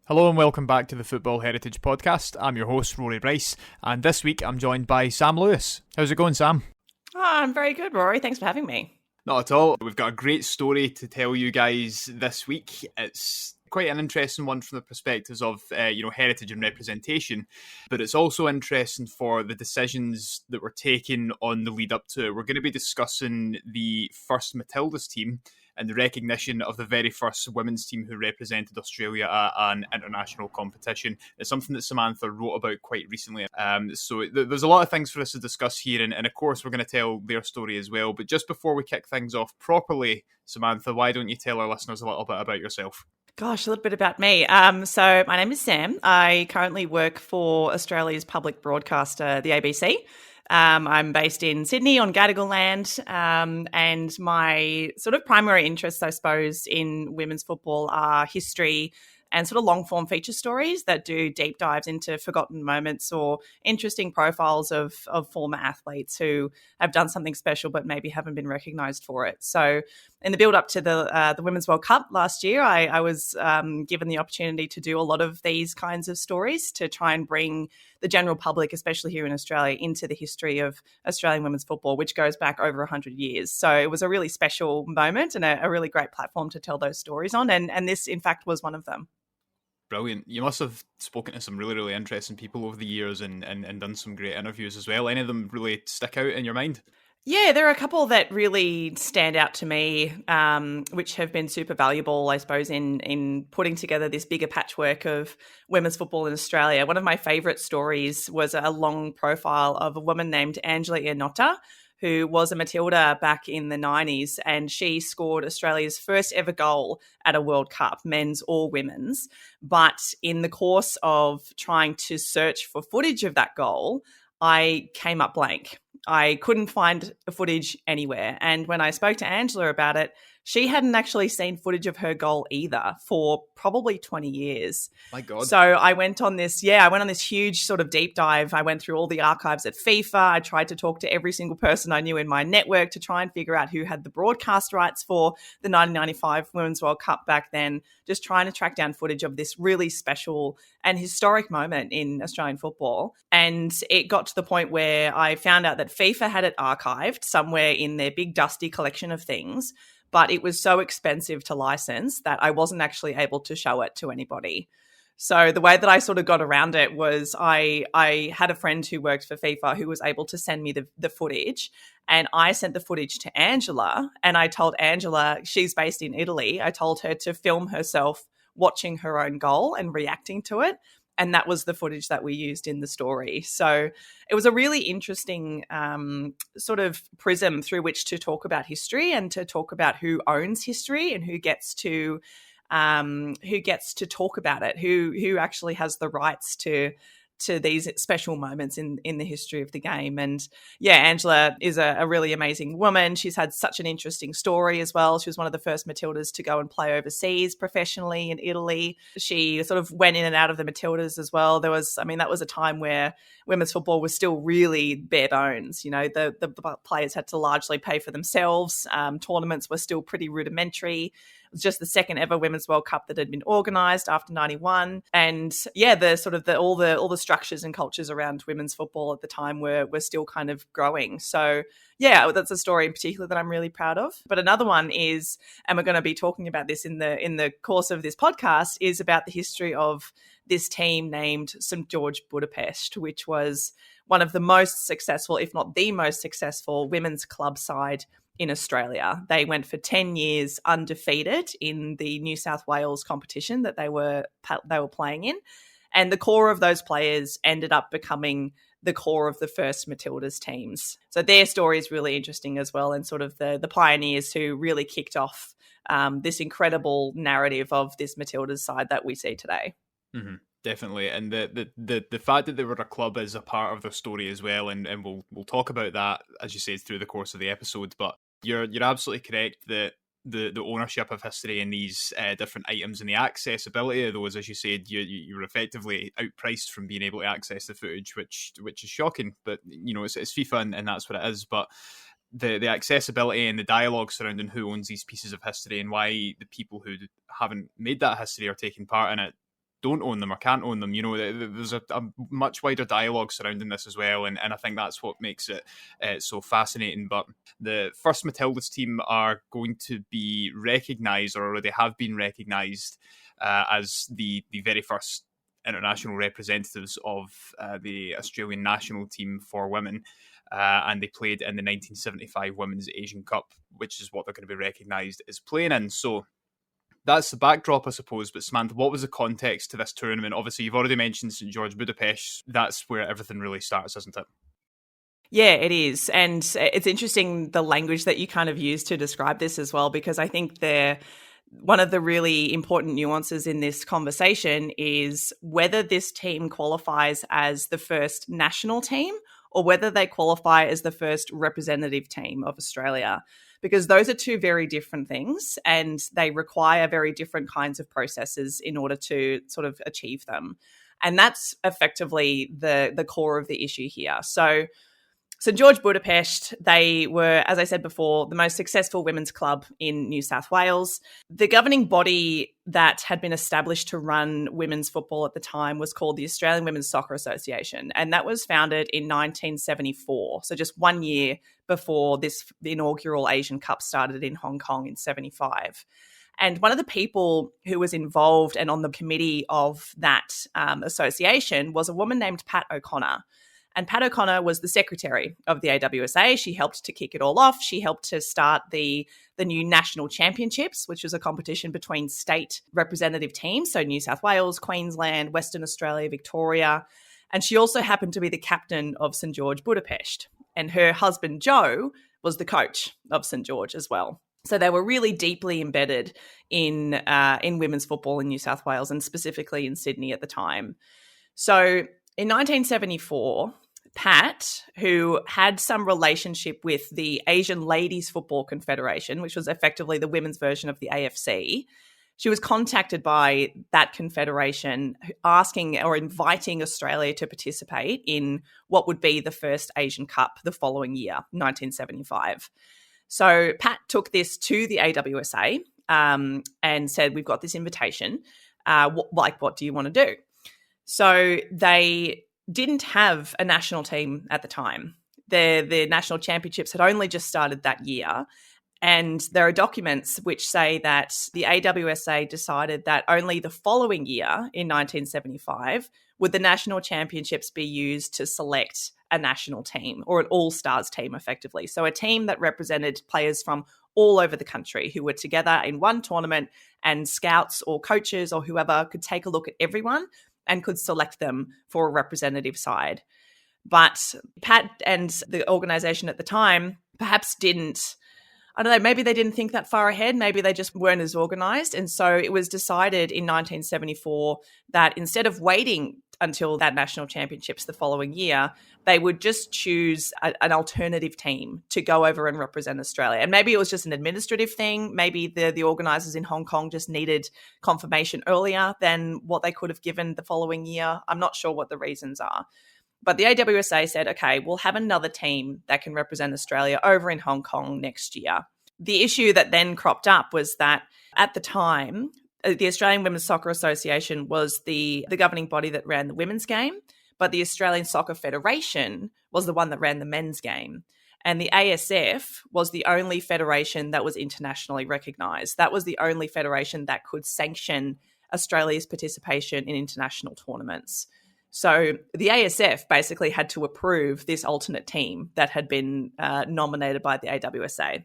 Hello and welcome back to the Football Heritage podcast. I'm your host, Rory Bryce, and this week I'm joined by Sam Lewis. How's it going, Sam? Oh, I'm very good, Rory. Thanks for having me. Not at all. We've got a great story to tell you guys this week. It's quite an interesting one from the perspectives of heritage and representation, but it's also interesting for the decisions that were taken on the lead up to it. We're going to be discussing the first Matildas team and the recognition of the very first women's team who represented Australia at an international competition. It's something that Samantha wrote about quite recently. So there's a lot of things for us to discuss here, and of course we're going to tell their story as well. But just before we kick things off properly, Samantha, why don't you tell our listeners a little bit about yourself? Gosh, a little bit about me. So my name is Sam. I currently work for Australia's public broadcaster, the ABC. I'm based in Sydney on Gadigal land, and my sort of primary interests, I suppose, in women's football are history and sort of long-form feature stories that do deep dives into forgotten moments or interesting profiles of former athletes who have done something special but maybe haven't been recognised for it. So in the build-up to the Women's World Cup last year, I was given the opportunity to do a lot of these kinds of stories to try and bring the general public, especially here in Australia, into the history of Australian women's football, which goes back over 100 years. So it was a really special moment and a really great platform to tell those stories on. And this, in fact, was one of them. Brilliant. You must have spoken to some really, really interesting people over the years and done some great interviews as well. Any of them really stick out in your mind? Yeah, there are a couple that really stand out to me, which have been super valuable, I suppose, in putting together this bigger patchwork of women's football in Australia. One of my favourite stories was a long profile of a woman named Angela Iannotta, who was a Matilda back in the 90s, and she scored Australia's first ever goal at a World Cup, men's or women's. But in the course of trying to search for footage of that goal, I came up blank. I couldn't find footage anywhere. And when I spoke to Angela about it, she hadn't actually seen footage of her goal either for probably 20 years. My God. So I went on this huge sort of deep dive. I went through all the archives at FIFA. I tried to talk to every single person I knew in my network to try and figure out who had the broadcast rights for the 1995 Women's World Cup back then, just trying to track down footage of this really special and historic moment in Australian football. And it got to the point where I found out that FIFA had it archived somewhere in their big dusty collection of things, but it was so expensive to license that I wasn't actually able to show it to anybody. So the way that I sort of got around it was I had a friend who worked for FIFA who was able to send me the footage, and I sent the footage to Angela, and I told Angela, she's based in Italy, I told her to film herself watching her own goal and reacting to it. And that was the footage that we used in the story. So it was a really interesting sort of prism through which to talk about history and to talk about who owns history and who gets to talk about it, who actually has the rights to these special moments in the history of the game. And yeah, Angela is a really amazing woman. She's had such an interesting story as well. She was one of the first Matildas to go and play overseas professionally in Italy. She sort of went in and out of the Matildas as well. That was a time where women's football was still really bare bones. You know, the players had to largely pay for themselves. Tournaments were still pretty rudimentary. It was just the second ever Women's World Cup that had been organised after 91. And yeah, all the structures and cultures around women's football at the time were still kind of growing. So yeah, that's a story in particular that I'm really proud of. But another one is, and we're going to be talking about this in the course of this podcast, is about the history of this team named St. George Budapest, which was one of the most successful, if not the most successful, women's club side in Australia. They went for 10 years undefeated in the New South Wales competition that they were playing in. And the core of those players ended up becoming the core of the first Matildas teams. So their story is really interesting as well, and sort of the pioneers who really kicked off this incredible narrative of this Matildas side that we see today. Mm-hmm. Definitely, and the fact that they were a club is a part of their story as well, and we'll talk about that, as you say, through the course of the episode. But you're absolutely correct that the ownership of history in these different items and the accessibility of those, as you said, you were effectively outpriced from being able to access the footage, which is shocking. But you know, it's FIFA and that's what it is. But the accessibility and the dialogue surrounding who owns these pieces of history and why the people who haven't made that history are taking part in it don't own them or can't own them. There's a much wider dialogue surrounding this as well, and I think that's what makes it so fascinating. But the first Matildas team are going to be recognised, or already have been recognised, as the very first international representatives of the Australian national team for women. And they played in the 1975 Women's Asian Cup, which is what they're going to be recognised as playing in. So that's the backdrop, I suppose. But Samantha, what was the context to this tournament? Obviously, you've already mentioned St George Budapest. That's where everything really starts, isn't it? Yeah, it is. And it's interesting the language that you kind of use to describe this as well, because I think one of the really important nuances in this conversation is whether this team qualifies as the first national team or whether they qualify as the first representative team of Australia, because those are two very different things and they require very different kinds of processes in order to sort of achieve them. And that's effectively the core of the issue here. So St George Budapest, they were, as I said before, the most successful women's club in New South Wales. The governing body that had been established to run women's football at the time was called the Australian Women's Soccer Association, and that was founded in 1974, so just 1 year before the inaugural Asian Cup started in Hong Kong in 75. And one of the people who was involved and on the committee of that association was a woman named Pat O'Connor. And Pat O'Connor was the secretary of the AWSA. She helped to kick it all off. She helped to start the new national championships, which was a competition between state representative teams, so New South Wales, Queensland, Western Australia, Victoria. And she also happened to be the captain of St George Budapest. And her husband, Joe, was the coach of St George as well. So they were really deeply embedded in women's football in New South Wales and specifically in Sydney at the time. So in 1974, Pat, who had some relationship with the Asian Ladies Football Confederation, which was effectively the women's version of the AFC, she was contacted by that confederation asking or inviting Australia to participate in what would be the first Asian Cup the following year, 1975. So Pat took this to the AWSA and said, we've got this invitation. What do you want to do? So they didn't have a national team at the time. The national championships had only just started that year. And there are documents which say that the AWSA decided that only the following year, in 1975, would the national championships be used to select a national team, or an all-stars team, effectively. So a team that represented players from all over the country who were together in one tournament, and scouts or coaches or whoever could take a look at everyone and could select them for a representative side. But Pat and the organisation at the time perhaps didn't, I don't know, maybe they didn't think that far ahead. Maybe they just weren't as organised. And so it was decided in 1974 that instead of waiting until that national championships the following year, they would just choose an alternative team to go over and represent Australia. And maybe it was just an administrative thing. Maybe the organisers in Hong Kong just needed confirmation earlier than what they could have given the following year. I'm not sure what the reasons are. But the AWSA said, okay, we'll have another team that can represent Australia over in Hong Kong next year. The issue that then cropped up was that at the time, the Australian Women's Soccer Association was the governing body that ran the women's game, but the Australian Soccer Federation was the one that ran the men's game. And the ASF was the only federation that was internationally recognised. That was the only federation that could sanction Australia's participation in international tournaments. So the ASF basically had to approve this alternate team that had been nominated by the AWSA.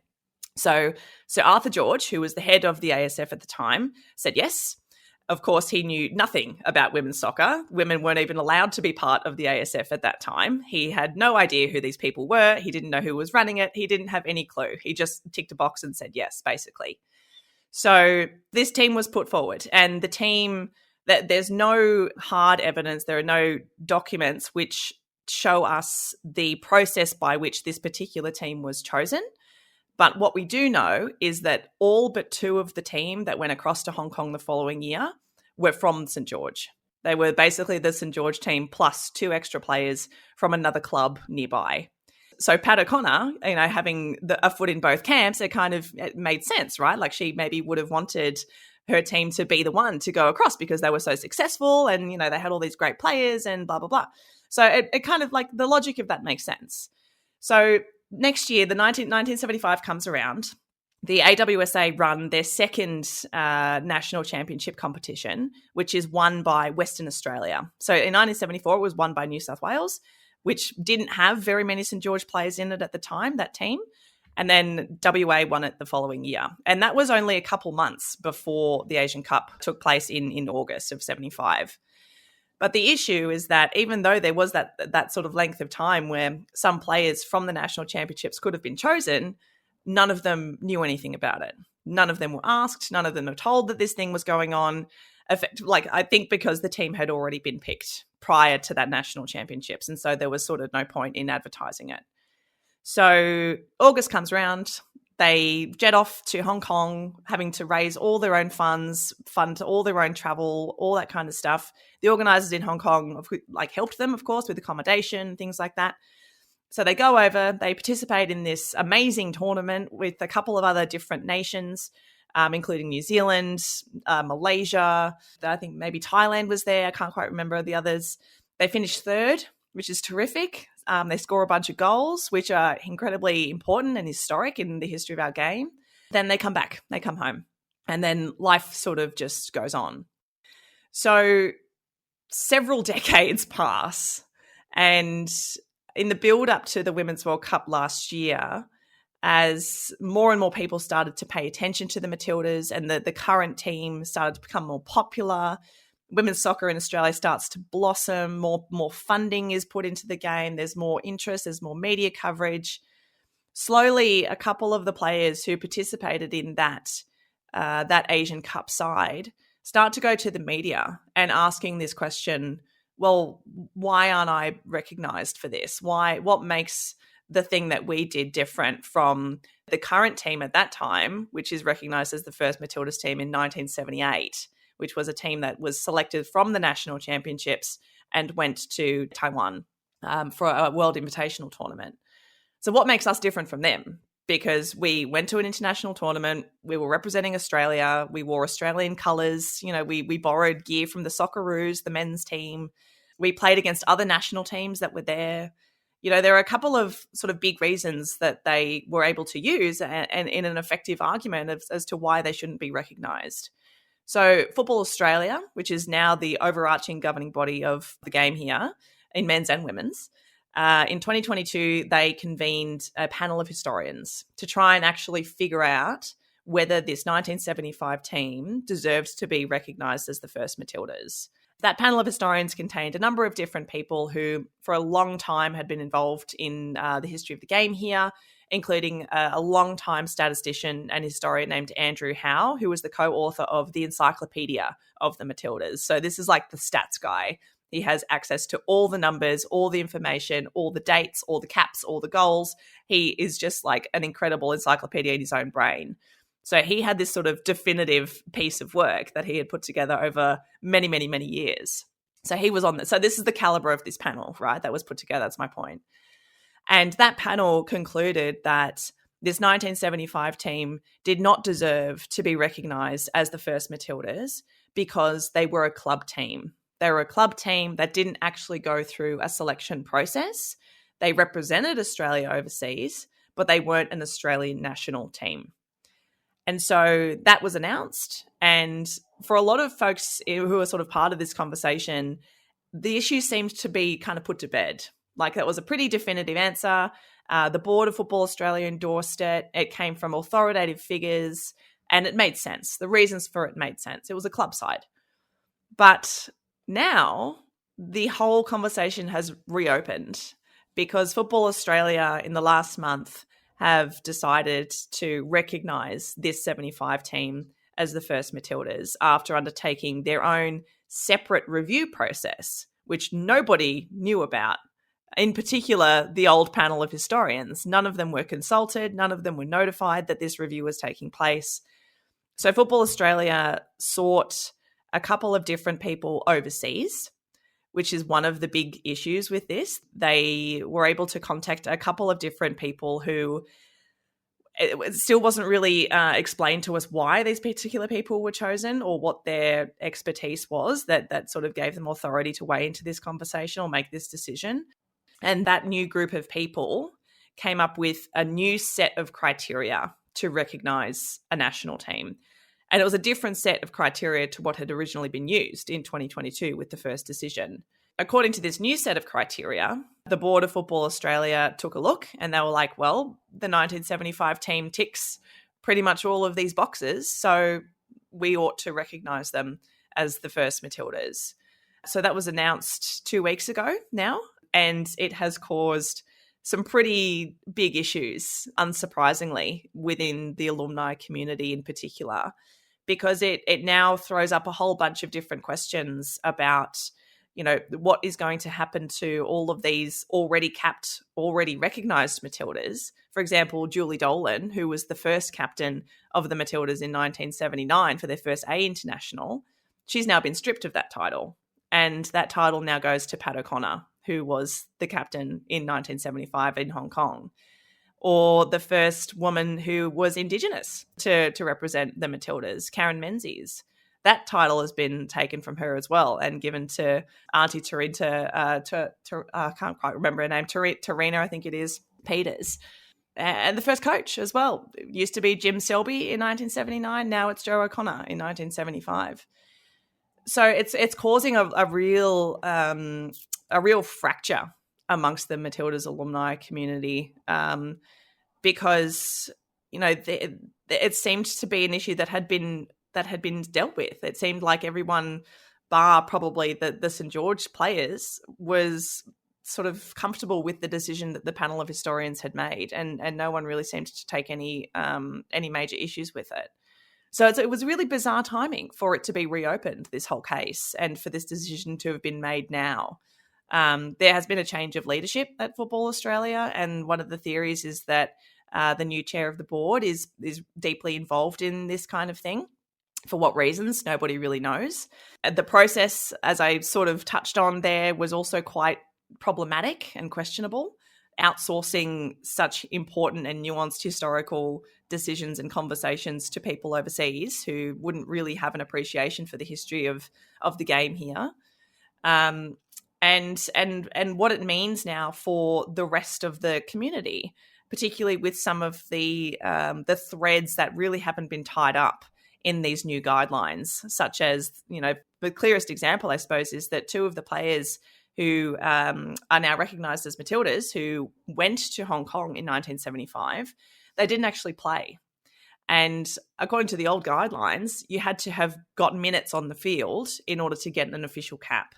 So Arthur George, who was the head of the ASF at the time, said yes. Of course, he knew nothing about women's soccer. Women weren't even allowed to be part of the ASF at that time. He had no idea who these people were. He didn't know who was running it. He didn't have any clue. He just ticked a box and said yes, basically. So this team was put forward, and the team, that there's no hard evidence, there are no documents which show us the process by which this particular team was chosen. But what we do know is that all but two of the team that went across to Hong Kong the following year were from St George. They were basically the St George team plus two extra players from another club nearby. So Pat O'Connor, having a foot in both camps, it made sense, right? Like she maybe would have wanted her team to be the one to go across because they were so successful and, they had all these great players and blah, blah, blah. So it kind of like the logic of that makes sense. So next year, the 1975 comes around. The AWSA run their second national championship competition, which is won by Western Australia. So in 1974, it was won by New South Wales, which didn't have very many St George players in it at the time, that team. And then WA won it the following year. And that was only a couple months before the Asian Cup took place in August of 75. But the issue is that even though there was that sort of length of time where some players from the national championships could have been chosen, none of them knew anything about it. None of them were asked. None of them were told that this thing was going on. I think because the team had already been picked prior to that national championships. And so there was sort of no point in advertising it. So August comes around, they jet off to Hong Kong, having to raise all their own funds, fund all their own travel, all that kind of stuff. The organisers in Hong Kong helped them, of course, with accommodation, things like that. So they go over, they participate in this amazing tournament with a couple of other different nations, including New Zealand, Malaysia, I think maybe Thailand was there. I can't quite remember the others. They finished third, which is terrific. They score a bunch of goals, which are incredibly important and historic in the history of our game. Then they come back, they come home, and then life sort of just goes on. So several decades pass, and in the build up to the Women's World Cup last year, as more and more people started to pay attention to the Matildas and the current team started to become more popular, women's soccer in Australia starts to blossom, more funding is put into the game, there's more interest, there's more media coverage. Slowly, a couple of the players who participated in that Asian Cup side start to go to the media and asking this question, well, why aren't I recognised for this? What makes the thing that we did different from the current team at that time, which is recognised as the first Matildas team in 1978, which was a team that was selected from the national championships and went to Taiwan for a World Invitational tournament. So what makes us different from them? Because we went to an international tournament, we were representing Australia, we wore Australian colours, we borrowed gear from the Socceroos, the men's team, we played against other national teams that were there. There are a couple of sort of big reasons that they were able to use and in an effective argument as to why they shouldn't be recognised. So Football Australia, which is now the overarching governing body of the game here in men's and women's, in 2022, they convened a panel of historians to try and actually figure out whether this 1975 team deserves to be recognised as the first Matildas. That panel of historians contained a number of different people who for a long time had been involved in the history of the game here, including a long-time statistician and historian named Andrew Howe, who was the co-author of the Encyclopedia of the Matildas. So this is like the stats guy. He has access to all the numbers, all the information, all the dates, all the caps, all the goals. He is just like an incredible encyclopedia in his own brain. So he had this sort of definitive piece of work that he had put together over many, many, many years. So he was on this. So this is the caliber of this panel, right, that was put together. That's my point. And that panel concluded that this 1975 team did not deserve to be recognised as the first Matildas because they were a club team. They were a club team that didn't actually go through a selection process. They represented Australia overseas, but they weren't an Australian national team. And so that was announced. And for a lot of folks who are sort of part of this conversation, the issue seemed to be kind of put to bed. Like that was a pretty definitive answer. The board of Football Australia endorsed it. It came from authoritative figures and it made sense. The reasons for it made sense. It was a club side. But now the whole conversation has reopened because Football Australia in the last month have decided to recognise this 75 team as the first Matildas after undertaking their own separate review process, which nobody knew about. In particular, the old panel of historians. None of them were consulted. None of them were notified that this review was taking place. So Football Australia sought a couple of different people overseas, which is one of the big issues with this. They were able to contact a couple of different people who it still wasn't really explained to us why these particular people were chosen or what their expertise was that sort of gave them authority to weigh into this conversation or make this decision. And that new group of people came up with a new set of criteria to recognise a national team. And it was a different set of criteria to what had originally been used in 2022 with the first decision. According to this new set of criteria, the board of Football Australia took a look and they were like, well, the 1975 team ticks pretty much all of these boxes, so we ought to recognise them as the first Matildas. So that was announced 2 weeks ago now, and it has caused some pretty big issues, unsurprisingly, within the alumni community in particular, because it now throws up a whole bunch of different questions about, you know, what is going to happen to all of these already capped, already recognised Matildas. For example, Julie Dolan, who was the first captain of the Matildas in 1979 for their first A International, she's now been stripped of that title. And that title now goes to Pat O'Connor, who was the captain in 1975 in Hong Kong. Or the first woman who was Indigenous to represent the Matildas, Karen Menzies. That title has been taken from her as well and given to Auntie Tarita, I can't quite remember her name, Tarina, I think it is, Peters. And the first coach as well. It used to be Jim Selby in 1979. Now it's Joe O'Connor in 1975. So it's causing a real fracture amongst the Matildas alumni community, because, you know, it seemed to be an issue that had been dealt with. It seemed like everyone, bar probably the St George players, was sort of comfortable with the decision that the panel of historians had made, and no one really seemed to take any major issues with it. So it was really bizarre timing for it to be reopened, this whole case, and for this decision to have been made now. There has been a change of leadership at Football Australia, and one of the theories is that the new chair of the board is deeply involved in this kind of thing. For what reasons, nobody really knows. The process, as I sort of touched on there, was also quite problematic and questionable. Outsourcing such important and nuanced historical decisions and conversations to people overseas who wouldn't really have an appreciation for the history of the game here. And what it means now for the rest of the community, particularly with some of the threads that really haven't been tied up in these new guidelines, such as, you know, the clearest example, I suppose, is that two of the players who are now recognised as Matildas, who went to Hong Kong in 1975, they didn't actually play. And according to the old guidelines, you had to have got minutes on the field in order to get an official cap.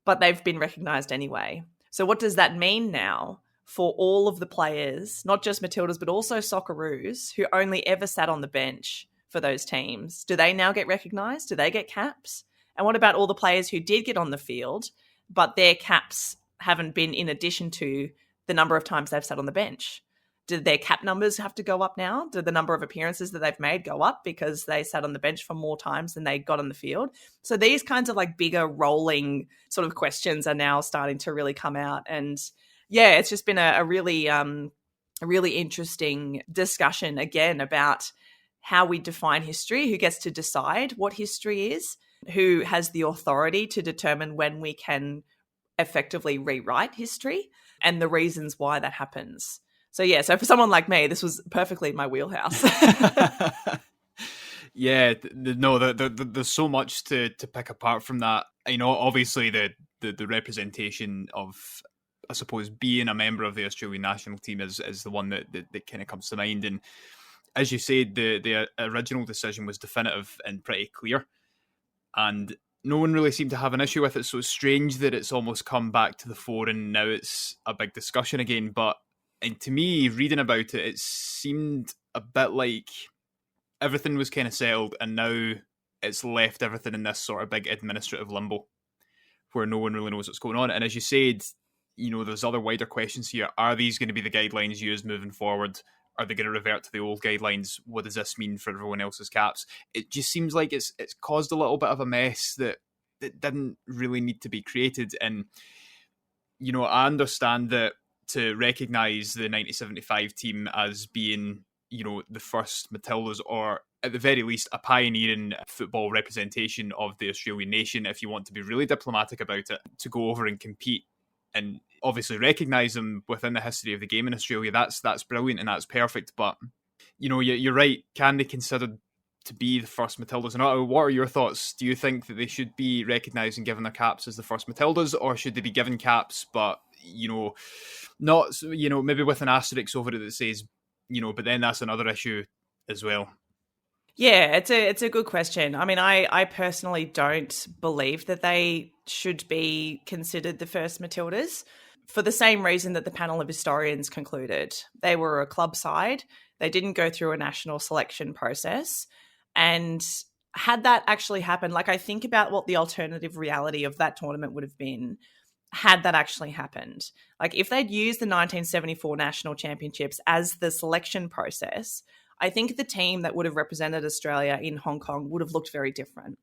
But they've been recognised anyway. So what does that mean now for all of the players, not just Matildas, but also Socceroos, who only ever sat on the bench for those teams? Do they now get recognised? Do they get caps? And what about all the players who did get on the field, but their caps haven't been in addition to the number of times they've sat on the bench? Did their cap numbers have to go up now? Did the number of appearances that they've made go up because they sat on the bench for more times than they got on the field? So these kinds of like bigger rolling sort of questions are now starting to really come out. And yeah, it's just been a really interesting discussion again about how we define history, who gets to decide what history is, who has the authority to determine when we can effectively rewrite history, and the reasons why that happens. So yeah, so for someone like me, this was perfectly in my wheelhouse. Yeah, there's so much to pick apart from that. You know, obviously the representation of, I suppose, being a member of the Australian national team is the one that kind of comes to mind. And as you said, the original decision was definitive and pretty clear, and no one really seemed to have an issue with it. So it's strange that it's almost come back to the fore and now it's a big discussion again. But and to me, reading about it, it seemed a bit like everything was kind of settled and now it's left everything in this sort of big administrative limbo where no one really knows what's going on. And as you said, you know, there's other wider questions here. Are these going to be the guidelines used moving forward? Are they going to revert to the old guidelines? What does this mean for everyone else's caps? It just seems like it's caused a little bit of a mess that didn't really need to be created. And, you know, I understand that to recognise the 1975 team as being the first Matildas, or at the very least a pioneering football representation of the Australian nation, if you want to be really diplomatic about it, to go over and compete and obviously recognise them within the history of the game in Australia. That's brilliant and that's perfect. But you're right. Can they considered to be the first Matildas? And what are your thoughts? Do you think that they should be recognised and given their caps as the first Matildas, or should they be given caps, but not maybe with an asterisk over it that says but then that's another issue as well. Yeah, it's a good question. I mean, I personally don't believe that they should be considered the first Matildas, for the same reason that the panel of historians concluded. They were a club side. They didn't go through a national selection process. And had that actually happened, like, I think about what the alternative reality of that tournament would have been had that actually happened. Like, if they'd used the 1974 national championships as the selection process, I think the team that would have represented Australia in Hong Kong would have looked very different.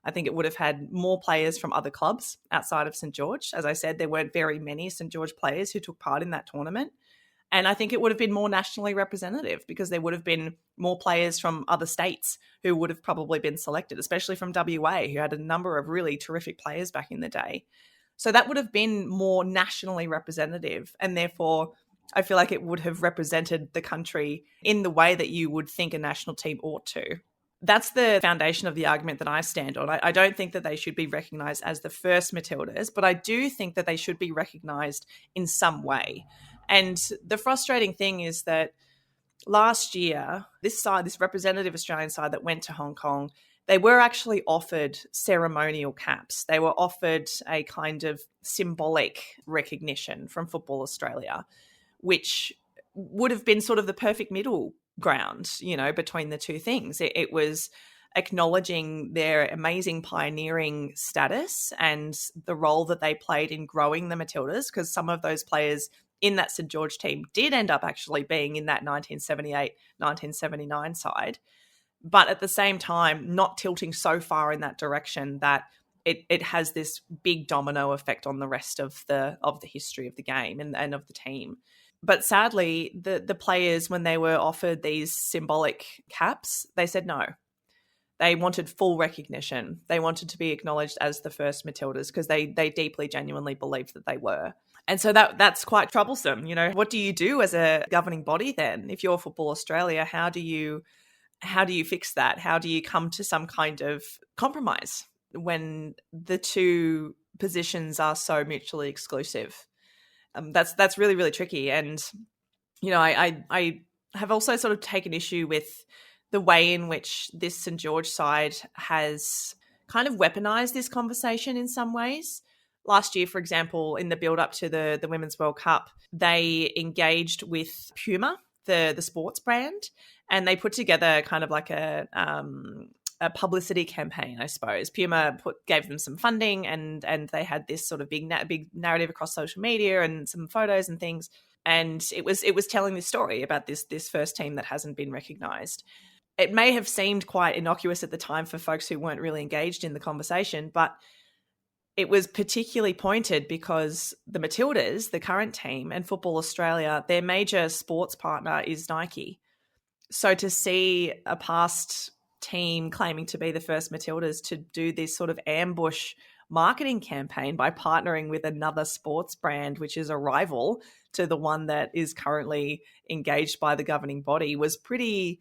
I think it would have had more players from other clubs outside of St. George. As I said, there weren't very many St. George players who took part in that tournament. And I think it would have been more nationally representative, because there would have been more players from other states who would have probably been selected, especially from WA, who had a number of really terrific players back in the day. So that would have been more nationally representative, and therefore I feel like it would have represented the country in the way that you would think a national team ought to. That's the foundation of the argument that I stand on. I don't think that they should be recognised as the first Matildas, but I do think that they should be recognised in some way. And the frustrating thing is that last year, this representative Australian side that went to Hong Kong, they were actually offered ceremonial caps. They were offered a kind of symbolic recognition from Football Australia, which would have been sort of the perfect middle ground, between the two things. It was acknowledging their amazing pioneering status and the role that they played in growing the Matildas, because some of those players in that St. George team did end up actually being in that 1978, 1979 side. But at the same time, not tilting so far in that direction that it has this big domino effect on the rest of the history of the game and of the team. But sadly, the players, when they were offered these symbolic caps, they said no. They wanted full recognition. They wanted to be acknowledged as the first Matildas, because they deeply, genuinely believed that they were. And so that's quite troublesome. What do you do as a governing body then? If you're Football Australia, how do you fix that? How do you come to some kind of compromise when the two positions are so mutually exclusive? That's really, really tricky. And, I have also sort of taken issue with the way in which this St. George side has kind of weaponized this conversation in some ways. Last year, for example, in the build-up to the Women's World Cup, they engaged with Puma, the sports brand, and they put together kind of like a publicity campaign, I suppose. Puma gave them some funding, and they had this sort of big narrative across social media and some photos and things. And it was telling this story about this first team that hasn't been recognised. It may have seemed quite innocuous at the time for folks who weren't really engaged in the conversation, but it was particularly pointed because the Matildas, the current team, and Football Australia, their major sports partner is Nike. So to see a past team claiming to be the first Matildas to do this sort of ambush marketing campaign by partnering with another sports brand, which is a rival to the one that is currently engaged by the governing body, was pretty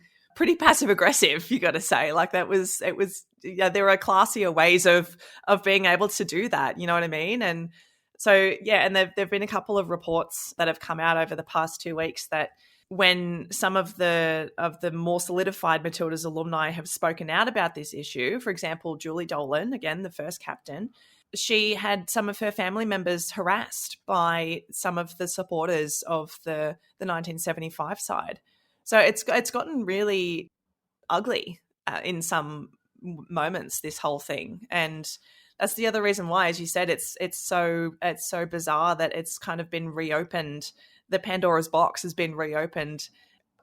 passive aggressive, you got to say. Like, there are classier ways of being able to do that, you know what I mean? And so, yeah, and there've been a couple of reports that have come out over the past 2 weeks that when some of the more solidified Matildas alumni have spoken out about this issue, for example, Julie Dolan, again, the first captain, she had some of her family members harassed by some of the supporters of the 1975 side. So it's gotten really ugly in some moments, this whole thing. And that's the other reason why, as you said, it's so bizarre that it's kind of been reopened. The Pandora's box has been reopened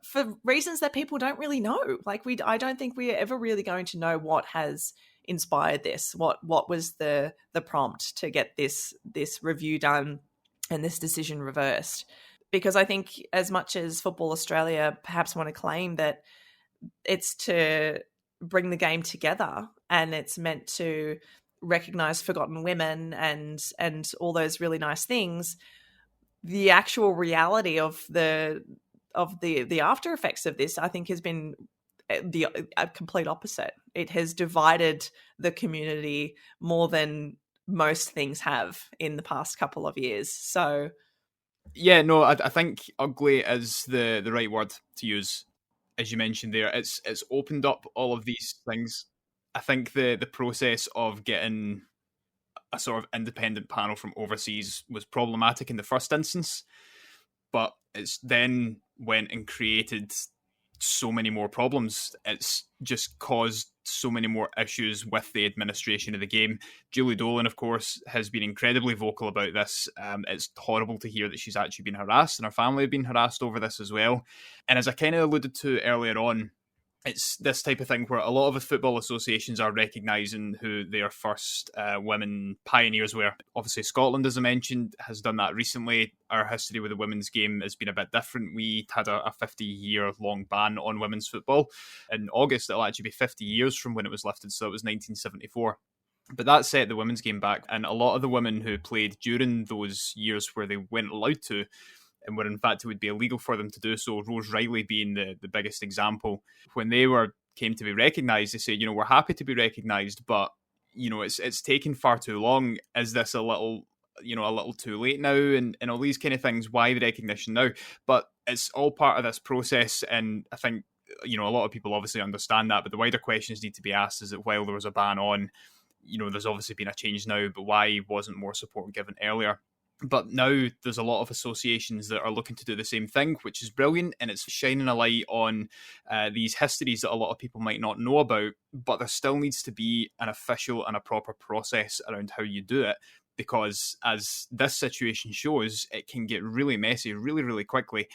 for reasons that people don't really know. Like, I don't think we're ever really going to know what has inspired this. What was the prompt to get this review done and this decision reversed? because I think as much as Football Australia perhaps want to claim that it's to bring the game together and it's meant to recognize forgotten women and all those really nice things, the actual reality of the after effects of this, I think, has been the complete opposite. It has divided the community more than most things have in the past couple of years. So yeah, no, I think ugly is the right word to use. As you mentioned there, it's opened up all of these things. I think the process of getting a sort of independent panel from overseas was problematic in the first instance, but it's then went and created so many more problems. It's just caused so many more issues with the administration of the game. Julie Dolan, of course, has been incredibly vocal about this. It's horrible to hear that she's actually been harassed, and her family have been harassed over this as well. And as I kind of alluded to earlier on, it's this type of thing where a lot of the football associations are recognising who their first women pioneers were. Obviously, Scotland, as I mentioned, has done that recently. Our history with the women's game has been a bit different. We had a 50-year-long ban on women's football. In August, it'll actually be 50 years from when it was lifted, so it was 1974. But that set the women's game back, and a lot of the women who played during those years where they weren't allowed to, and where in fact it would be illegal for them to do so, Rose Riley being the biggest example. When they came to be recognised, they say, we're happy to be recognised, but it's taken far too long. Is this a little too late now? And all these kind of things. Why the recognition now? But it's all part of this process, and I think a lot of people obviously understand that. But the wider questions need to be asked: is that while there was a ban on, there's obviously been a change now, but why wasn't more support given earlier? But now there's a lot of associations that are looking to do the same thing, which is brilliant, and it's shining a light on these histories that a lot of people might not know about, but there still needs to be an official and a proper process around how you do it, because as this situation shows, it can get really messy really, really quickly,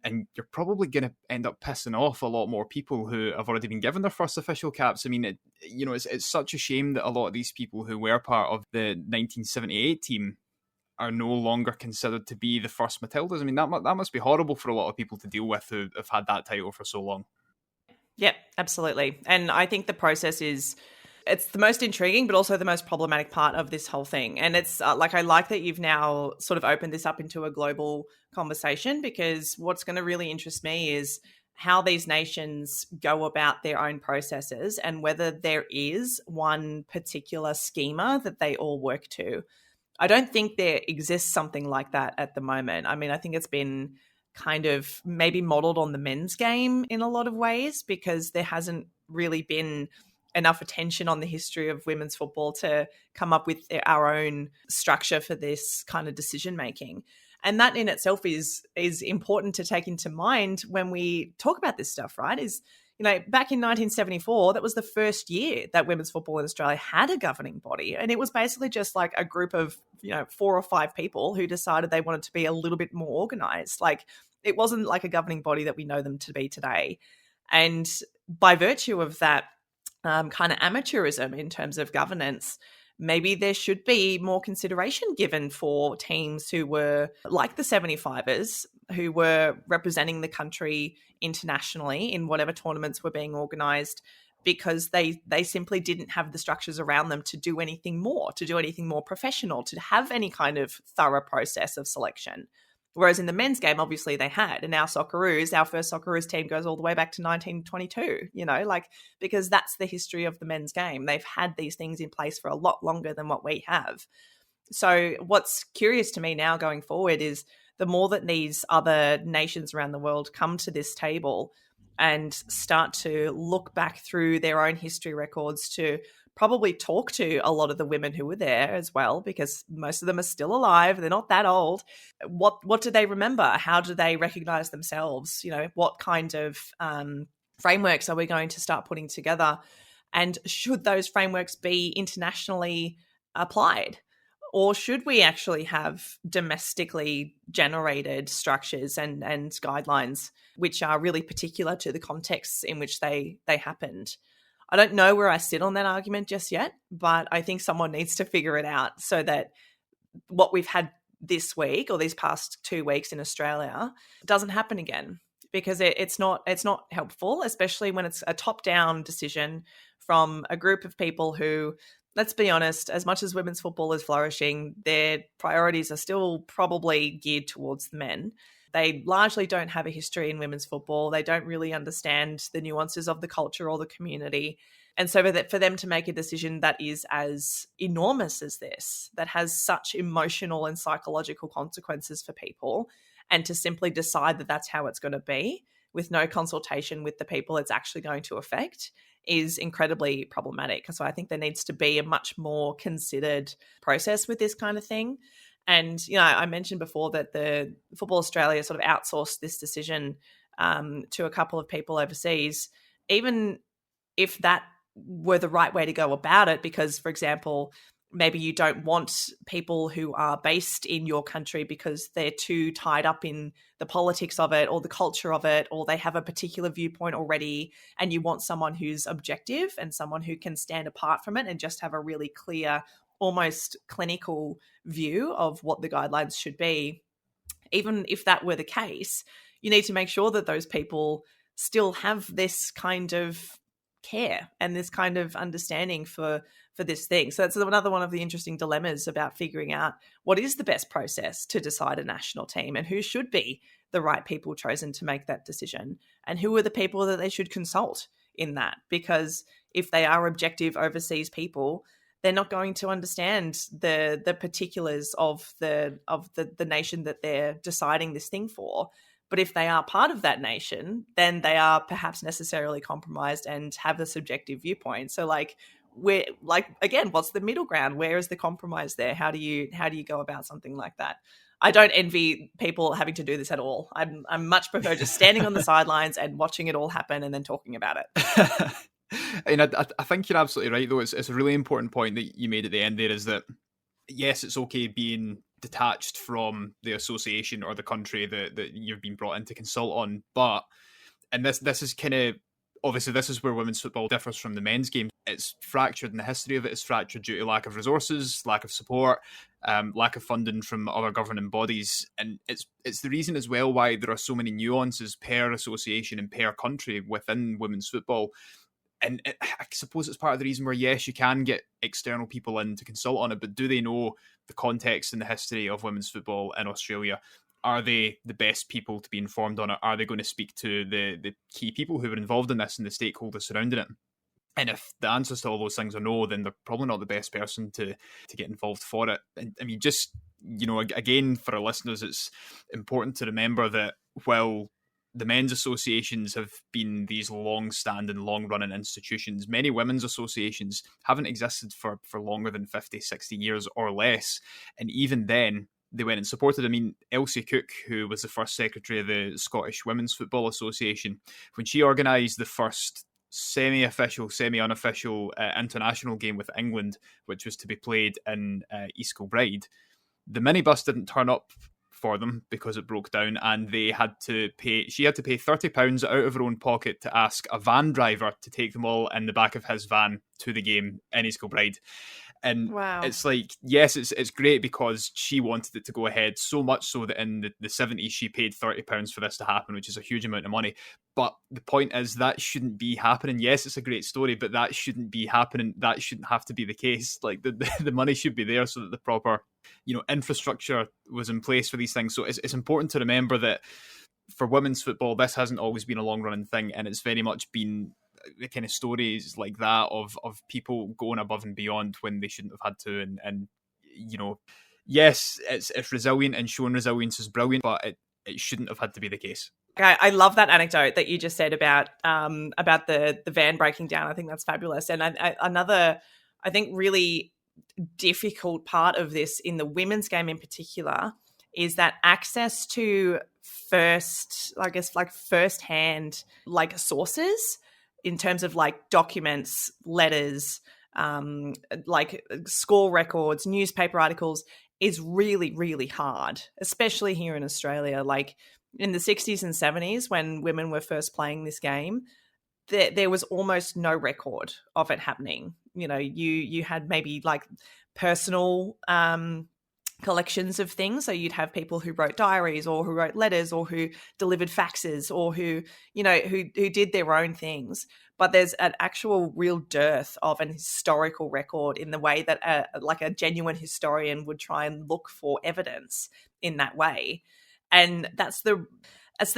and you're probably going to end up pissing off a lot more people who have already been given their first official caps. I mean, it's such a shame that a lot of these people who were part of the 1978 team are no longer considered to be the first Matildas. I mean, that must be horrible for a lot of people to deal with who have had that title for so long. Yep, absolutely. And I think the process it's the most intriguing, but also the most problematic part of this whole thing. And it's I like that you've now sort of opened this up into a global conversation, because what's going to really interest me is how these nations go about their own processes and whether there is one particular schema that they all work to. I don't think there exists something like that at the moment. I mean, I think it's been kind of maybe modeled on the men's game in a lot of ways, because there hasn't really been enough attention on the history of women's football to come up with our own structure for this kind of decision making. And that in itself is important to take into mind when we talk about this stuff, right? Back in 1974, that was the first year that women's football in Australia had a governing body. And it was basically just like a group of, 4 or 5 people who decided they wanted to be a little bit more organized. Like, it wasn't like a governing body that we know them to be today. And by virtue of that kind of amateurism in terms of governance, maybe there should be more consideration given for teams who were like the 75ers, who were representing the country internationally in whatever tournaments were being organised, because they simply didn't have the structures around them to do anything more professional, to have any kind of thorough process of selection. Whereas in the men's game, obviously they had. And our first Socceroos team goes all the way back to 1922, because that's the history of the men's game. They've had these things in place for a lot longer than what we have. So what's curious to me now going forward is the more that these other nations around the world come to this table and start to look back through their own history records, to probably talk to a lot of the women who were there as well, because most of them are still alive. They're not that old. What do they remember? How do they recognize themselves? What kind of frameworks are we going to start putting together? And should those frameworks be internationally applied? Or should we actually have domestically generated structures and guidelines which are really particular to the contexts in which they happened? I don't know where I sit on that argument just yet, but I think someone needs to figure it out, so that what we've had this week or these past 2 weeks in Australia doesn't happen again, because it's not helpful, especially when it's a top-down decision from a group of people who, let's be honest, as much as women's football is flourishing, their priorities are still probably geared towards the men. They largely don't have a history in women's football. They don't really understand the nuances of the culture or the community. And so for them to make a decision that is as enormous as this, that has such emotional and psychological consequences for people, and to simply decide that that's how it's going to be with no consultation with the people it's actually going to affect, is incredibly problematic. So I think there needs to be a much more considered process with this kind of thing. And, I mentioned before that the Football Australia sort of outsourced this decision to a couple of people overseas. Even if that were the right way to go about it, because, for example, maybe you don't want people who are based in your country because they're too tied up in the politics of it or the culture of it, or they have a particular viewpoint already, and you want someone who's objective and someone who can stand apart from it and just have a really clear, almost clinical view of what the guidelines should be. Even if that were the case, you need to make sure that those people still have this kind of care and this kind of understanding for this thing. So that's another one of the interesting dilemmas about figuring out what is the best process to decide a national team, and who should be the right people chosen to make that decision, and who are the people that they should consult in that. Because if they are objective overseas people, they're not going to understand the particulars of the nation that they're deciding this thing for. But if they are part of that nation, then they are perhaps necessarily compromised and have a subjective viewpoint. So again, what's the middle ground? Where is the compromise there? How do you go about something like that? I don't envy people having to do this at all. I much prefer just standing on the sidelines and watching it all happen and then talking about it. And I think you're absolutely right, though. It's a really important point that you made at the end there, is that, yes, it's okay being detached from the association or the country that you've been brought in to consult on, but, and this is kind of, obviously this is where women's football differs from the men's game. It's fractured, and the history of it is fractured due to lack of resources, lack of support, lack of funding from other governing bodies. And it's the reason as well why there are so many nuances per association and per country within women's football. And I suppose it's part of the reason where, yes, you can get external people in to consult on it, but do they know the context and the history of women's football in Australia? Are they the best people to be informed on it? Are they going to speak to the key people who are involved in this and the stakeholders surrounding it? And if the answers to all those things are no, then they're probably not the best person to get involved for it. And I mean, just, again, for our listeners, it's important to remember that while the men's associations have been these long-standing, long-running institutions, many women's associations haven't existed for longer than 50, 60 years or less. And even then, they went and supported. I mean, Elsie Cook, who was the first secretary of the Scottish Women's Football Association, when she organised the first semi-official, semi-unofficial international game with England, which was to be played in East Kilbride, the minibus didn't turn up for them because it broke down, and she had to pay £30 out of her own pocket to ask a van driver to take them all in the back of his van to the game in East Kilbride. And wow. It's like, yes, it's great because she wanted it to go ahead, so much so that in the 70s she paid £30 for this to happen, which is a huge amount of money. But the point is, that shouldn't be happening. Yes, it's a great story, but that shouldn't be happening. That shouldn't have to be the case. Like the money should be there so that the proper, infrastructure was in place for these things. So it's important to remember that for women's football, this hasn't always been a long running thing, and it's very much been the kind of stories like that of people going above and beyond when they shouldn't have had to. And yes, it's resilient, and showing resilience is brilliant, but it shouldn't have had to be the case. I love that anecdote that you just said about the van breaking down. I think that's fabulous. And another, I think, really difficult part of this in the women's game in particular is that access to first-hand sources in terms of documents, letters, score records, newspaper articles is really, really hard, especially here in Australia. In the 60s and 70s, when women were first playing this game, there was almost no record of it happening. You had maybe personal collections of things. So you'd have people who wrote diaries or who wrote letters or who delivered faxes or who, who did their own things. But there's an actual real dearth of an historical record in the way that a genuine historian would try and look for evidence in that way. And that's the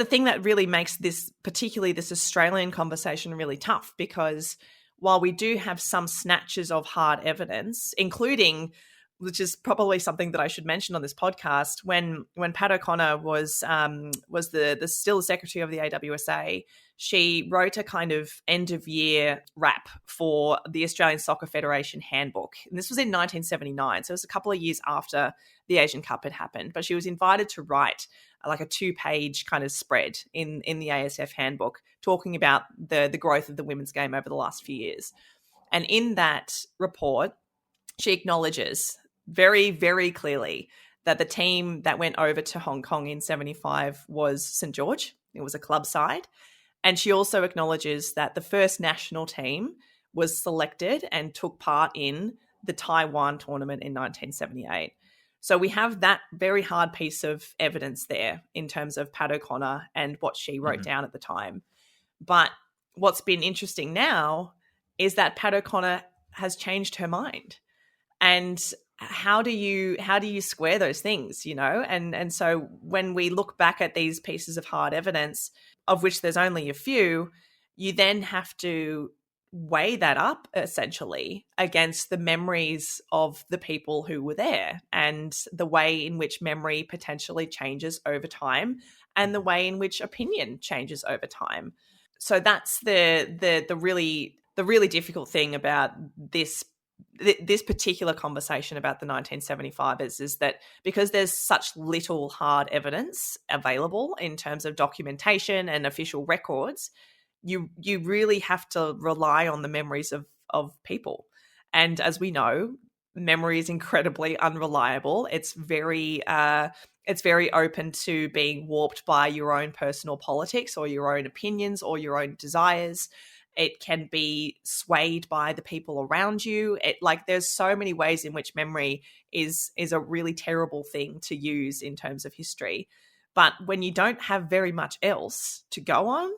thing that really makes this, particularly this Australian conversation, really tough, because while we do have some snatches of hard evidence, including, which is probably something that I should mention on this podcast, when Pat O'Connor was the still secretary of the AWSA, she wrote a kind of end of year wrap for the Australian Soccer Federation handbook. And this was in 1979. So it was a couple of years after the Asian Cup had happened. But she was invited to write like a 2-page kind of spread in the ASF handbook talking about the growth of the women's game over the last few years. And in that report, she acknowledges very, very clearly that the team that went over to Hong Kong in 75 was St. George. It was a club side. And she also acknowledges that the first national team was selected and took part in the Taiwan tournament in 1978. So we have that very hard piece of evidence there in terms of Pat O'Connor and what she wrote down at the time. But what's been interesting now is that Pat O'Connor has changed her mind. And how do you square those things, And so when we look back at these pieces of hard evidence, of which there's only a few, you then have to weigh that up essentially against the memories of the people who were there and the way in which memory potentially changes over time and the way in which opinion changes over time. So that's the really difficult thing about this particular conversation about the 1975 is that because there's such little hard evidence available in terms of documentation and official records, you really have to rely on the memories of people. And as we know, memory is incredibly unreliable. It's very open to being warped by your own personal politics or your own opinions or your own desires. It can be swayed by the people around you. There's so many ways in which memory is a really terrible thing to use in terms of history. But when you don't have very much else to go on,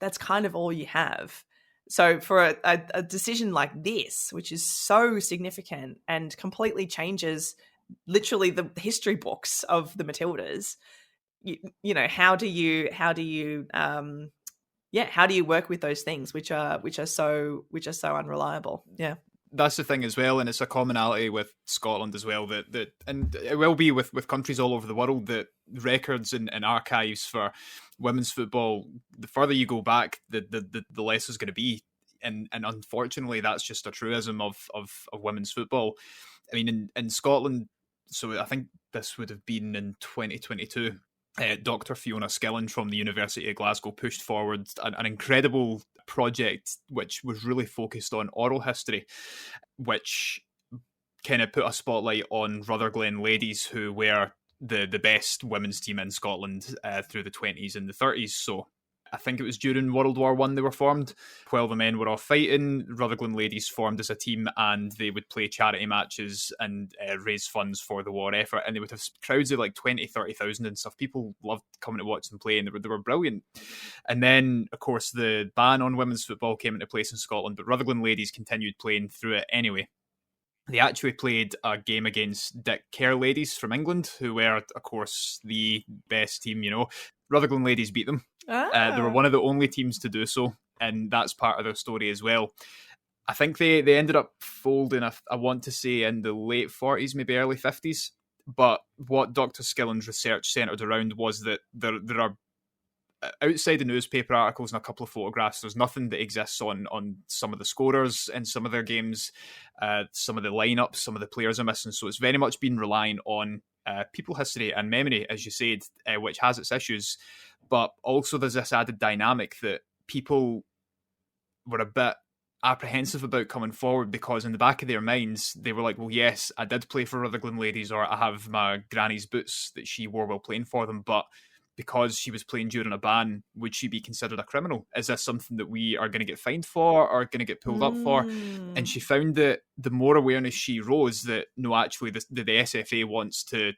that's kind of all you have. So for a decision like this, which is so significant and completely changes literally the history books of the Matildas, how do you work with those things which are so unreliable? Yeah. That's the thing as well, and it's a commonality with Scotland as well, that and it will be with countries all over the world, that records and archives for women's football, the further you go back, the less is going to be. And unfortunately, that's just a truism of women's football. I mean, in Scotland, so I think this would have been in 2022, Dr. Fiona Skillen from the University of Glasgow pushed forward an incredible project which was really focused on oral history, which kind of put a spotlight on Rutherglen ladies, who were the best women's team in Scotland through the 20s and the 30s. So I think it was during World War I they were formed. While the men were off fighting, Rutherglen ladies formed as a team, and they would play charity matches and raise funds for the war effort. And they would have crowds of like 20, 30,000 and stuff. People loved coming to watch them play, and they were brilliant. And then, of course, the ban on women's football came into place in Scotland, but Rutherglen ladies continued playing through it anyway. They actually played a game against Dick Kerr ladies from England, who were, of course, the best team, Rutherglen ladies beat them. They were one of the only teams to do so, and that's part of their story as well. I think they ended up folding, I want to say, in the late 40s, maybe early 50s. But what Dr. Skillen's research centred around was that there are, outside the newspaper articles and a couple of photographs, there's nothing that exists on some of the scorers in some of their games, some of the lineups, some of the players are missing. So it's very much been relying on people history and memory, as you said, which has its issues. But also there's this added dynamic that people were a bit apprehensive about coming forward, because in the back of their minds, they were like, well, yes, I did play for Rutherglen ladies, or I have my granny's boots that she wore while playing for them, but because she was playing during a ban, would she be considered a criminal? Is this something that we are going to get fined for or going to get pulled up for? And she found that the more awareness she rose, that no, actually the SFA wants to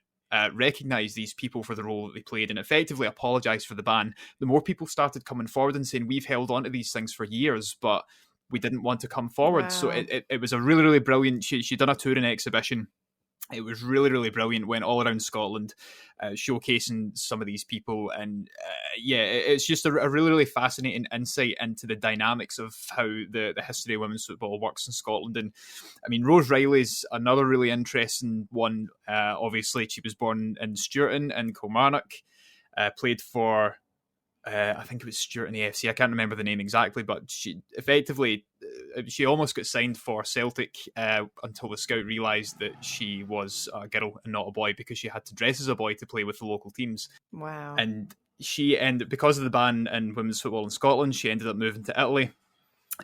recognise these people for the role that they played and effectively apologise for the ban, the more people started coming forward and saying, we've held on to these things for years, but we didn't want to come forward. Wow. So it was a really, really brilliant, she done a touring exhibition. It was really, really brilliant. Went all around Scotland, showcasing some of these people. And it's just a really, really fascinating insight into the dynamics of how the history of women's football works in Scotland. And I mean, Rose Riley's another really interesting one. Obviously, she was born in Stewarton in Kilmarnock, played for... I think it was Stuart in the FC. I can't remember the name exactly, but she almost got signed for Celtic until the scout realised that she was a girl and not a boy, because she had to dress as a boy to play with the local teams. Wow. And because of the ban in women's football in Scotland, she ended up moving to Italy,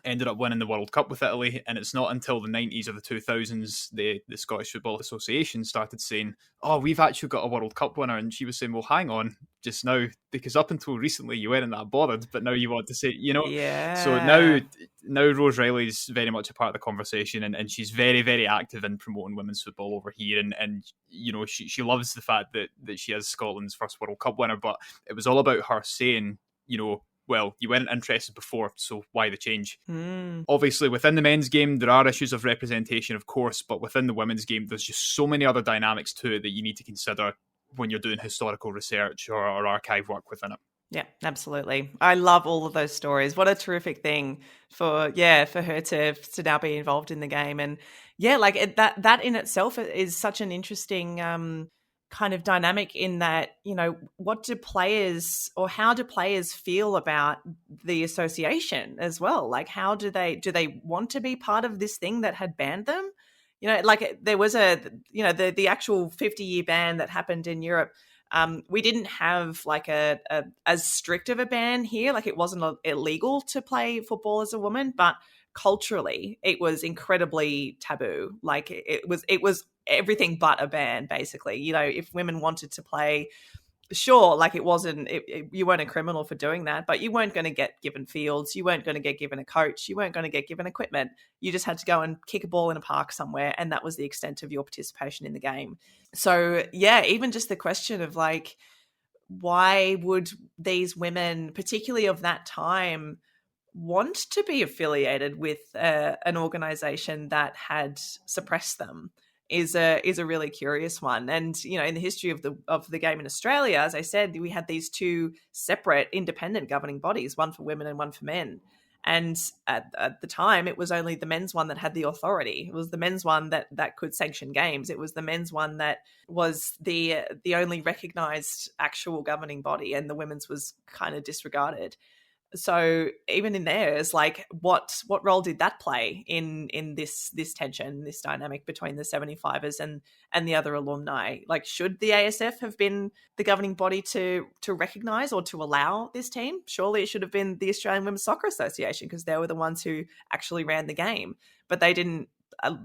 ended up winning the World Cup with Italy. And it's not until the 90s or the 2000s the Scottish Football Association started saying, oh, we've actually got a World Cup winner. And she was saying, well, hang on just now, because up until recently you weren't that bothered, but now you want to say, Yeah. So now Rose Riley's very much a part of the conversation, and she's very, very active in promoting women's football over here. And she loves the fact that she is Scotland's first World Cup winner, but it was all about her saying, well, you weren't interested before, so why the change? Obviously, within the men's game, there are issues of representation, of course, but within the women's game, there's just so many other dynamics to it that you need to consider when you're doing historical research or archive work within it. Yeah, absolutely. I love all of those stories. What a terrific thing for her to now be involved in the game. And that in itself is such an interesting kind of dynamic, in that, what do players, or how do players feel about the association as well? Like, how do they want to be part of this thing that had banned them? There was the actual 50-year ban that happened in Europe. We didn't have like a as strict of a ban here. Like, it wasn't illegal to play football as a woman, but culturally it was incredibly taboo. Like, it was everything but a ban, basically. If women wanted to play, sure, like, it wasn't, you weren't a criminal for doing that, but you weren't going to get given fields, you weren't going to get given a coach, you weren't going to get given equipment. You just had to go and kick a ball in a park somewhere, and that was the extent of your participation in the game. So yeah, even just the question of like, why would these women, particularly of that time, want to be affiliated with an organization that had suppressed them is a really curious one. And in the history of the game in Australia, as I said, we had these two separate independent governing bodies, one for women and one for men. And at the time, it was only the men's one that had the authority. It was the men's one that could sanction games. It was the men's one that was the only recognized actual governing body, and the women's was kind of disregarded. So even in there, it's like, what role did that play in this tension, this dynamic between the 75ers and the other alumni? Like, should the ASF have been the governing body to recognise or to allow this team? Surely it should have been the Australian Women's Soccer Association, because they were the ones who actually ran the game, but they didn't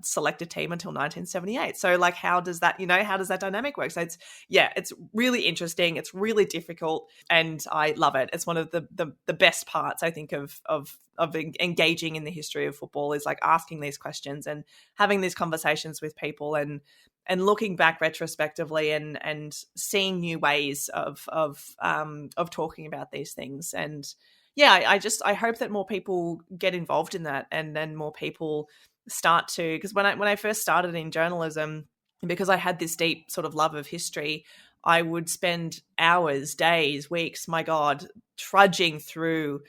select a team until 1978. So like, how does that dynamic work? So it's really interesting. It's really difficult, and I love it. It's one of the best parts, I think, of engaging in the history of football, is like asking these questions and having these conversations with people, and looking back retrospectively and seeing new ways of talking about these things. And yeah, I hope that more people get involved in that, and then more people start to, because when I first started in journalism, because I had this deep sort of love of history, I would spend hours, days, weeks, my God, trudging through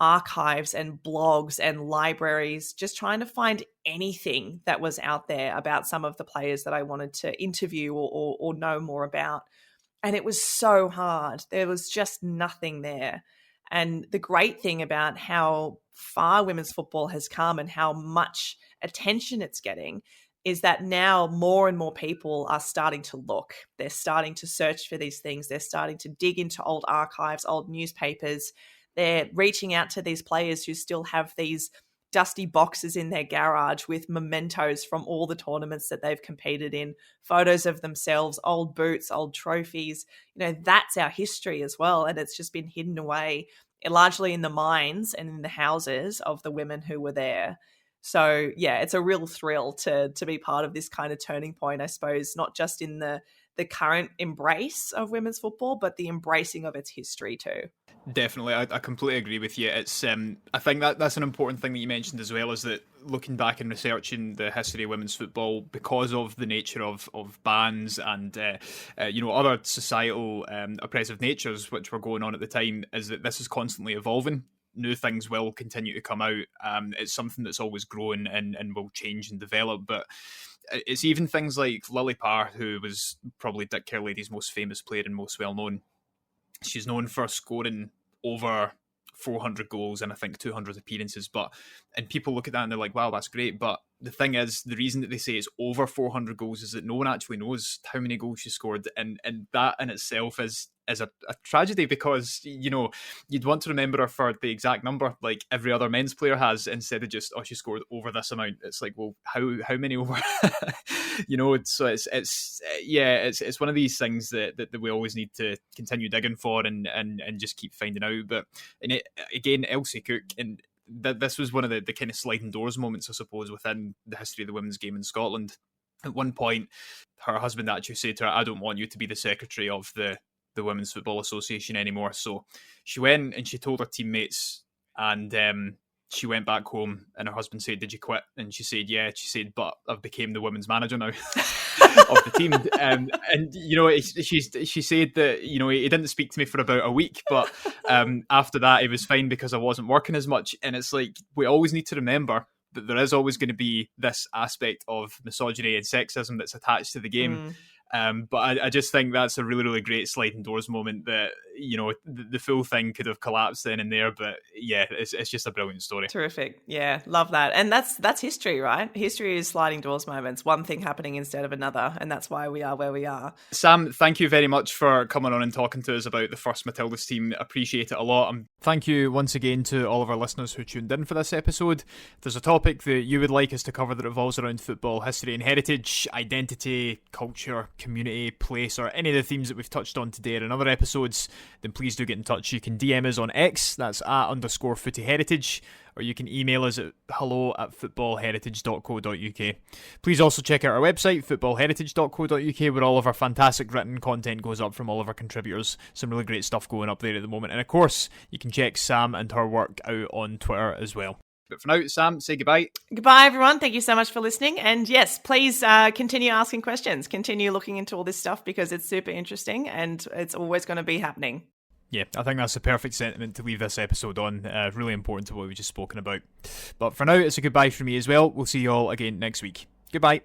archives and blogs and libraries, just trying to find anything that was out there about some of the players that I wanted to interview or know more about. And it was so hard. There was just nothing there. And the great thing about how far women's football has come and how much attention it's getting is that now more and more people are starting to look. They're starting to search for these things. They're starting to dig into old archives, old newspapers. They're reaching out to these players who still have these dusty boxes in their garage with mementos from all the tournaments that they've competed in, photos of themselves, old boots, old trophies. That's our history as well. And it's just been hidden away largely in the minds and in the houses of the women who were there. So, yeah, it's a real thrill to be part of this kind of turning point, I suppose, not just in the current embrace of women's football, but the embracing of its history too. Definitely, I completely agree with you. It's I think that's an important thing that you mentioned as well, is that looking back and researching the history of women's football, because of the nature of bans and other societal oppressive natures which were going on at the time, is that this is constantly evolving. New things will continue to come out. It's something that's always growing and will change and develop. But it's even things like Lily Parr, who was probably Dick Kerlady's most famous player and most well known. She's known for scoring over 400 goals and I think 200 appearances, and people look at that and they're like, wow, that's great. But the thing is, the reason that they say it's over 400 goals is that no one actually knows how many goals she scored, and that in itself is a tragedy, because you'd want to remember her for the exact number like every other men's player has, instead of just, oh, she scored over this amount. It's like, well, how many over? So it's one of these things that we always need to continue digging for and just keep finding out. But again, Elsie Cook, and this was one of the kind of sliding doors moments, I suppose, within the history of the women's game in Scotland. At one point, her husband actually said to her, I don't want you to be the secretary of the Women's Football Association anymore. So she went and she told her teammates, and she went back home, and her husband said, did you quit? And she said, yeah. She said, but I've became the women's manager now of the team. And she said that, he didn't speak to me for about a week, but after that, it was fine because I wasn't working as much. And it's like, we always need to remember that there is always going to be this aspect of misogyny and sexism that's attached to the game. But I just think that's a really, really great sliding doors moment that, the full thing could have collapsed then and there. But yeah, it's just a brilliant story. Terrific. Yeah, love that. And that's history, right? History is sliding doors moments, one thing happening instead of another. And that's why we are where we are. Sam, thank you very much for coming on and talking to us about the first Matildas team. Appreciate it a lot. Thank you once again to all of our listeners who tuned in for this episode. If there's a topic that you would like us to cover that revolves around football history and heritage, identity, culture, community, place, or any of the themes that we've touched on today or in other episodes, then please do get in touch. You can DM us on X, that's @_footyheritage, or you can email us at hello@footballheritage.co.uk. Please also check out our website, footballheritage.co.uk, where all of our fantastic written content goes up from all of our contributors. Some really great stuff going up there at the moment. And of course, you can check Sam and her work out on Twitter as well. But for now, Sam, say goodbye. Goodbye, everyone. Thank you so much for listening. And yes, please continue asking questions. Continue looking into all this stuff because it's super interesting and it's always going to be happening. Yeah, I think that's the perfect sentiment to leave this episode on. Really important to what we've just spoken about. But for now, it's a goodbye from me as well. We'll see you all again next week. Goodbye.